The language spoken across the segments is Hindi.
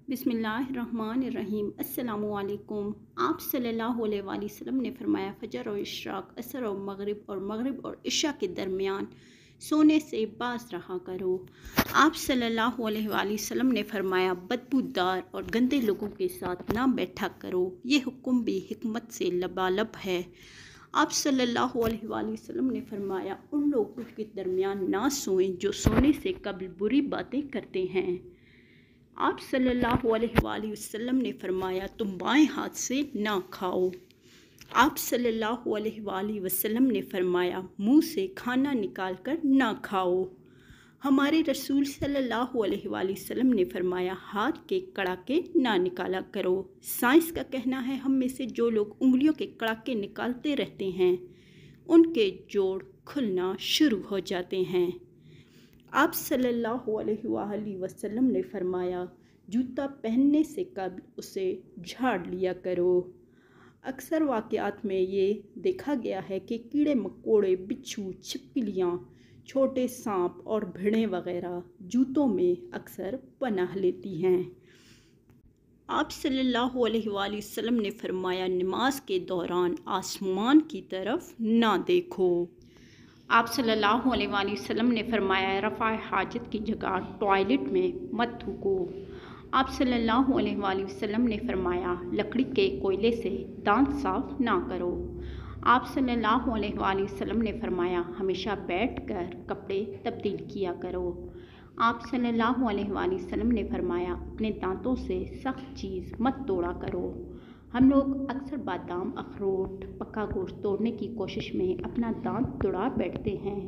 बिस्मिल्लाहिर्रहमानिर्रहीम। अस्सलामुअलैकुम। आप सल्लल्लाहु अलैहि वसल्लम ने फरमाया फजर और इशराक, असर और मगरिब और इशा के दरमियान सोने से बाज रहा करो। आप सल्लल्लाहु अलैहि वसल्लम ने फरमाया बदबूदार और गंदे लोगों के साथ ना बैठा करो। ये हुक्म भी हिकमत से लबालब है। आप सल्लल्लाहु अलैहि वसल्लम ने फरमाया उन लोगों के दरमियान ना सोएं जो सोने से कबल बुरी बातें करते हैं। आप सल्लल्लाहु अलैहि वसल्लम ने फरमाया तुम बाएं हाथ से ना खाओ। आप सल्लल्लाहु अलैहि वसल्लम ने फरमाया मुंह से खाना निकाल कर ना खाओ। हमारे रसूल सल्लल्लाहु अलैहि वसल्लम ने फरमाया हाथ के कड़ाके ना निकाला करो। साइंस का कहना है हम में से जो लोग उंगलियों के कड़ाके निकालते रहते हैं उनके जोड़ खुलना शुरू हो जाते हैं। आप सल्लल्लाहु अलैहि वसल्लम ने फरमाया जूता पहनने से कबल उसे झाड़ लिया करो। अक्सर वाक़यात में ये देखा गया है कि कीड़े मकोड़े, बिच्छू, छिपकलियाँ, छोटे सांप और भेड़ें वग़ैरह जूतों में अक्सर पनाह लेती हैं। आप सल्लल्लाहु अलैहि वसल्लम ने फरमाया नमाज के दौरान आसमान की तरफ ना देखो। आप सल्लल्लाहु अलैहि वसल्लम ने फरमाया रफ़ा हाजत की जगह टॉयलेट में मत थूको। आप सल्लल्लाहु अलैहि वसल्लम ने फरमाया लकड़ी के कोयले से दांत साफ ना करो। आप सल्लल्लाहु अलैहि वसल्लम ने फरमाया हमेशा बैठकर कपड़े तब्दील किया करो। आप सल्लल्लाहु अलैहि वसल्लम ने फरमाया अपने दांतों से सख्त चीज़ मत तोड़ा करो। हम लोग अक्सर बादाम, अखरोट, पका गोश्त तोड़ने की कोशिश में अपना दांत तुड़ा बैठते हैं।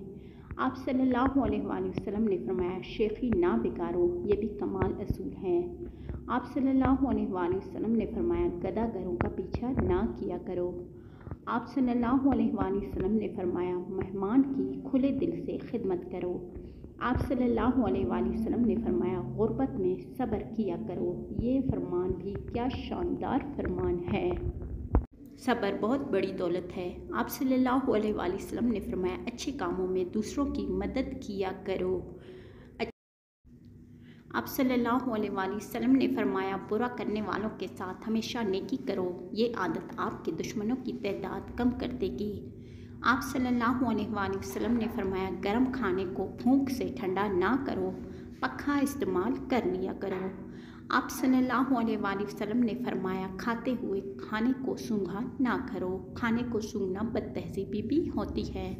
आप सल्लल्लाहु अलैहि वसल्लम ने फरमाया शेखी ना बिगाड़ो, ये भी कमाल असूल है। आप सल्लल्लाहु अलैहि वसल्लम ने फरमाया गदागरों का पीछा ना किया करो। आप सल्लल्लाहु अलैहि वसल्लम ने फरमाया मेहमान की खुले दिल से खिदमत करो। आप सल्लल्लाहु अलैहि वसल्लम ने फरमाया गुर्बत में सब्र किया करो। ये फरमान भी क्या शानदार फरमान है। सब्र बहुत बड़ी दौलत है। आप सल्लल्लाहु अलैहि वसल्लम ने फरमाया अच्छे कामों में दूसरों की मदद किया करो। आप सल्लल्लाहु अलैहि वसल्लम ने फरमाया बुरा करने वालों के साथ हमेशा नेकी करो। ये आदत आपके दुश्मनों की तादाद कम कर देगी। आप सल्लल्लाहु अलैहि वसल्लम ने फरमाया गर्म खाने को फूंक से ठंडा ना करो, पखा इस्तेमाल कर लिया करो। आप सल्लल्लाहु अलैहि वसल्लम ने फरमाया खाते हुए खाने को सूंघा ना करो, खाने को सूंघना बदतहज़ीबी भी होती है।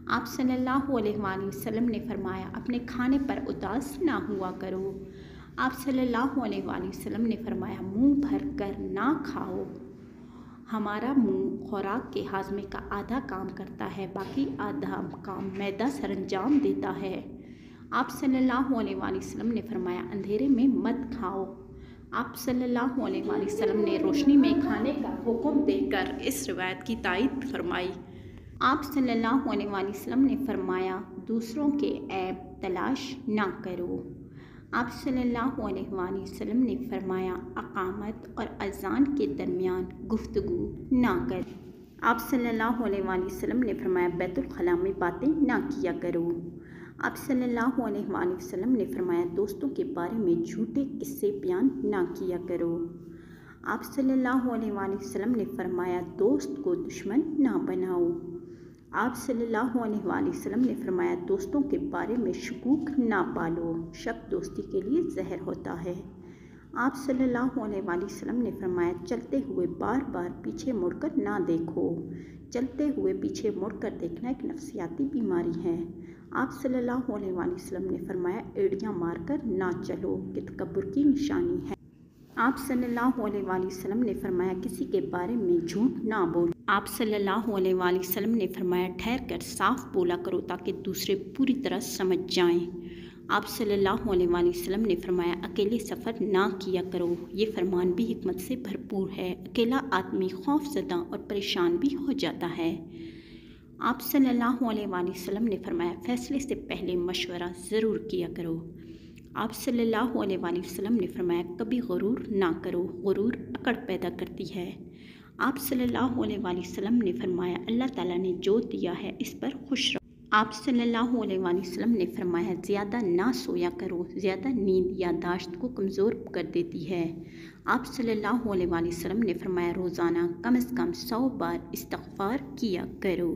आप सल्लल्लाहु अलैहि वसल्लम ने फरमाया अपने खाने पर उदास ना हुआ करो। आप सल्लल्लाहु अलैहि वसल्लम ने फरमाया मुंह भर कर ना खाओ। हमारा मुंह खुराक के हाजमे का आधा काम करता है, बाकी आधा काम मैदा सरंजाम देता है। आप सल्लल्लाहु अलैहि वसल्लम ने फरमाया अंधेरे में मत खाओ। आप सल्लल्लाहु अलैहि वसल्लम ने रोशनी में खाने का हुक्म देकर इस रिवायत की तायीद फरमाई। आप सल्लल्लाहु अलैहि वसल्लम ने फरमाया दूसरों के ऐब तलाश ना करो। आप सल्लल्लाहु अलैहि वसल्लम ने फरमाया अकामत और अज़ान के दरमियान गुफ्तगू ना कर। आप सल्लल्लाहु अलैहि वसल्लम ने फरमाया बैतुल खला में बातें ना किया करो। आप सल्लल्लाहु अलैहि वसल्लम ने फरमाया दोस्तों के बारे में झूठे किस्से बयान ना किया करो। आप सल्लल्लाहु अलैहि वसल्लम ने फरमाया दोस्त को दुश्मन ना बनाओ। आप सल्लल्लाहु अलैहि वसल्लम ने फरमाया दोस्तों के बारे में शकूक ना पालो, शक दोस्ती के लिए जहर होता है। आप सल्लल्लाहु अलैहि वसल्लम ने फरमाया चलते हुए बार बार पीछे मुड़कर ना देखो। चलते हुए पीछे मुड़कर देखना एक नफ्सियाती बीमारी है। आप सल्लल्लाहु अलैहि वसल्लम ने फरमाया एड़ियाँ मारकर ना चलो, कि तकब्बुर की निशानी है। आप सल्लल्लाहु अलैहि वसल्लम ने फरमाया किसी के बारे में झूठ ना बोलो। आप सल्लल्लाहु अलैहि वसल्लम ने फरमाया ठहर कर साफ बोला करो ताकि दूसरे पूरी तरह समझ जाएं। आप सल्लल्लाहु अलैहि वसल्लम ने फरमाया अकेले सफ़र ना किया करो। ये फरमान भी हिकमत से भरपूर है। अकेला आदमी खौफज़दा और परेशान भी हो जाता है। आप सल्लल्लाहु अलैहि वसल्लम ने फरमाया फ़ैसले से पहले मशवरा ज़रूर किया करो। आप सल्लल्लाहु अलैहि वसल्लम ने फरमाया कभी गुरूर ना करो, गुरूर अकड़ पैदा करती है। आप सल्लल्लाहु अलैहि वसल्लम ने फरमाया अल्लाह ताला ने जो दिया है इस पर खुश रहो। आप सल्लल्लाहु अलैहि वसल्लम ने फरमाया, ज़्यादा ना सोया करो, ज़्यादा नींद याददाश्त को कमज़ोर कर देती है। आप सल्लल्लाहु अलैहि वसल्लम ने फरमाया, रोज़ाना कम से कम 100 बार इस्तिग़फ़ार किया करो।